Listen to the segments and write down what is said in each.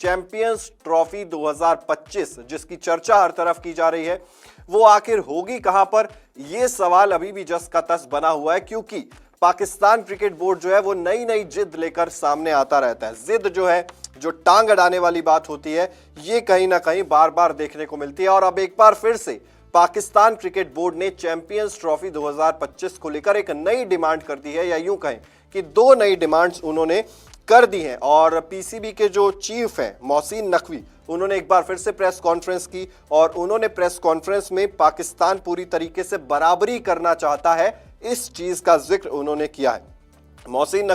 Champions trophy 2025 जिसकी चर्चा हर तरफ की जा रही है, वो आखिर होगी कहां पर, यह सवाल अभी भी जस का तस बना हुआ है। क्योंकि पाकिस्तान क्रिकेट बोर्ड जो है वो नई नई जिद लेकर सामने आता रहता है। जिद जो है, जो टांग अड़ाने वाली बात होती है, ये कहीं ना कहीं बार बार देखने को मिलती है। और अब एक बार फिर से पाकिस्तान क्रिकेट बोर्ड ने चैंपियंस ट्रॉफी 2025 को लेकर एक नई डिमांड कर दी है, या यूं कहें कि दो नई डिमांड्स उन्होंने कर दी हैं। और पीसीबी के जो चीफ हैं मोहसिन नकवी, उन्होंने एक बार फिर से प्रेस कॉन्फ्रेंस की और उन्होंने प्रेस कॉन्फ्रेंस में पाकिस्तान पूरी तरीके से बराबरी करना चाहता है, इस चीज का जिक्र उन्होंने किया है। मोहसिन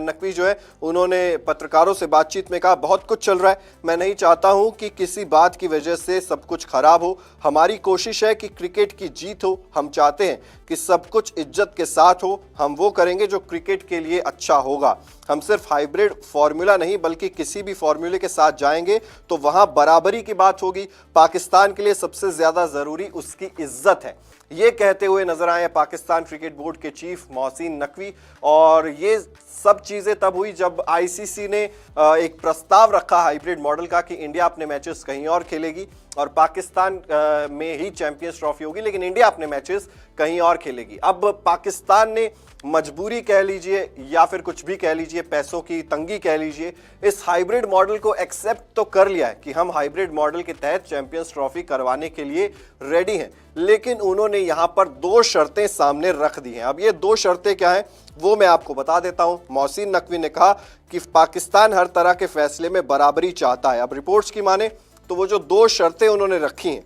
नकवी जो है, उन्होंने पत्रकारों से बातचीत में कहा, बहुत कुछ चल रहा है, मैं नहीं चाहता हूं कि किसी बात की वजह से सब कुछ खराब हो। हमारी कोशिश है कि क्रिकेट की जीत हो। हम चाहते हैं कि सब कुछ इज्जत के साथ हो। हम वो करेंगे जो क्रिकेट के लिए अच्छा होगा। हम सिर्फ हाइब्रिड फॉर्मूला नहीं बल्कि किसी भी फॉर्मूले के साथ जाएंगे तो वहां बराबरी की बात होगी। पाकिस्तान के लिए सबसे ज्यादा जरूरी उसकी इज्जत है, ये कहते हुए नजर आए पाकिस्तान क्रिकेट बोर्ड के चीफ मोहसिन नकवी। और ये सब चीजें तब हुई जब आईसीसी ने एक प्रस्ताव रखा हाइब्रिड मॉडल का कि इंडिया अपने मैचेस कहीं और खेलेगी और पाकिस्तान में ही चैंपियंस ट्रॉफी होगी, लेकिन इंडिया अपने मैचेस कहीं और खेलेगी। अब पाकिस्तान ने मजबूरी कह लीजिए या फिर कुछ भी कह लीजिए, पैसों की तंगी कह लीजिए, इस हाइब्रिड मॉडल को एक्सेप्ट तो कर लिया है कि हम हाइब्रिड मॉडल के तहत चैंपियंस ट्रॉफी करवाने के लिए रेडी हैं। लेकिन उन्होंने यहां पर दो शर्तें सामने रख दी हैं। अब ये दो शर्तें क्या हैं वो मैं आपको बता देता हूं। मोहसिन नकवी ने कहा कि पाकिस्तान हर तरह के फैसले में बराबरी चाहता है। अब रिपोर्ट्स की माने तो वो जो दो शर्तें उन्होंने रखी हैं,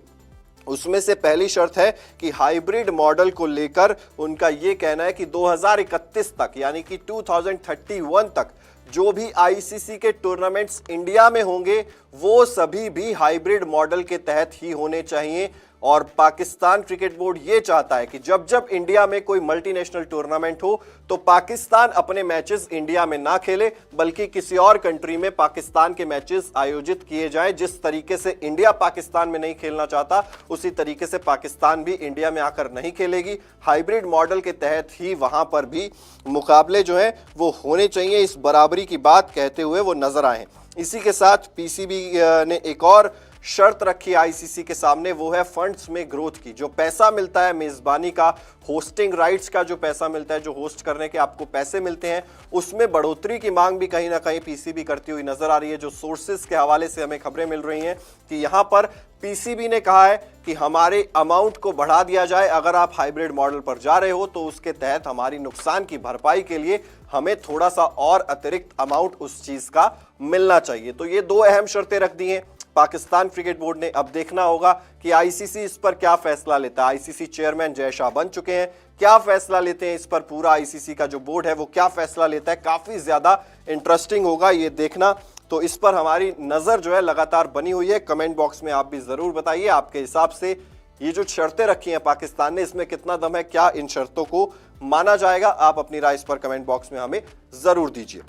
उसमें से पहली शर्त है कि हाइब्रिड मॉडल को लेकर उनका यह कहना है कि 2031 तक यानी कि 2031 तक जो भी आईसीसी के टूर्नामेंट्स इंडिया में होंगे वो सभी भी हाइब्रिड मॉडल के तहत ही होने चाहिए। और पाकिस्तान क्रिकेट बोर्ड ये चाहता है कि जब जब इंडिया में कोई मल्टीनेशनल टूर्नामेंट हो तो पाकिस्तान अपने मैचेस इंडिया में ना खेले बल्कि किसी और कंट्री में पाकिस्तान के मैचेस आयोजित किए जाएं। जिस तरीके से इंडिया पाकिस्तान में नहीं खेलना चाहता उसी तरीके से पाकिस्तान भी इंडिया में आकर नहीं खेलेगी। हाइब्रिड मॉडल के तहत ही वहां पर भी मुकाबले जो हैं वो होने चाहिए। इस बराबरी की बात कहते हुए वो नजर आए हैं। इसी के साथ पीसीबी ने एक और शर्त रखी आईसीसी के सामने, वो है फंड्स में ग्रोथ की। जो पैसा मिलता है मेजबानी का, होस्टिंग राइट्स का जो पैसा मिलता है, जो होस्ट करने के आपको पैसे मिलते हैं, उसमें बढ़ोतरी की मांग भी कहीं ना कहीं पीसीबी करती हुई नजर आ रही है। जो सोर्सेस के हवाले से हमें खबरें मिल रही हैं कि यहां पर पीसीबी ने कहा है कि हमारे अमाउंट को बढ़ा दिया जाए। अगर आप हाइब्रिड मॉडल पर जा रहे हो तो उसके तहत हमारी नुकसान की भरपाई के लिए हमें थोड़ा सा और अतिरिक्त अमाउंट उस चीज का मिलना चाहिए। तो ये दो अहम शर्तें रख दी हैं पाकिस्तान क्रिकेट बोर्ड ने। अब देखना होगा कि आईसीसी इस पर क्या फैसला लेता है। आईसीसी चेयरमैन जय शाह बन चुके हैं, क्या फैसला लेते हैं इस पर, पूरा आईसीसी का जो बोर्ड है वो क्या फैसला लेता है, काफी ज्यादा इंटरेस्टिंग होगा ये देखना। तो इस पर हमारी नजर जो है लगातार बनी हुई है। कमेंट बॉक्स में आप भी जरूर बताइए आपके हिसाब से ये जो शर्तें रखी हैं पाकिस्तान ने, इसमें कितना दम है, क्या इन शर्तों को माना जाएगा। आप अपनी राय इस पर कमेंट बॉक्स में हमें जरूर दीजिए।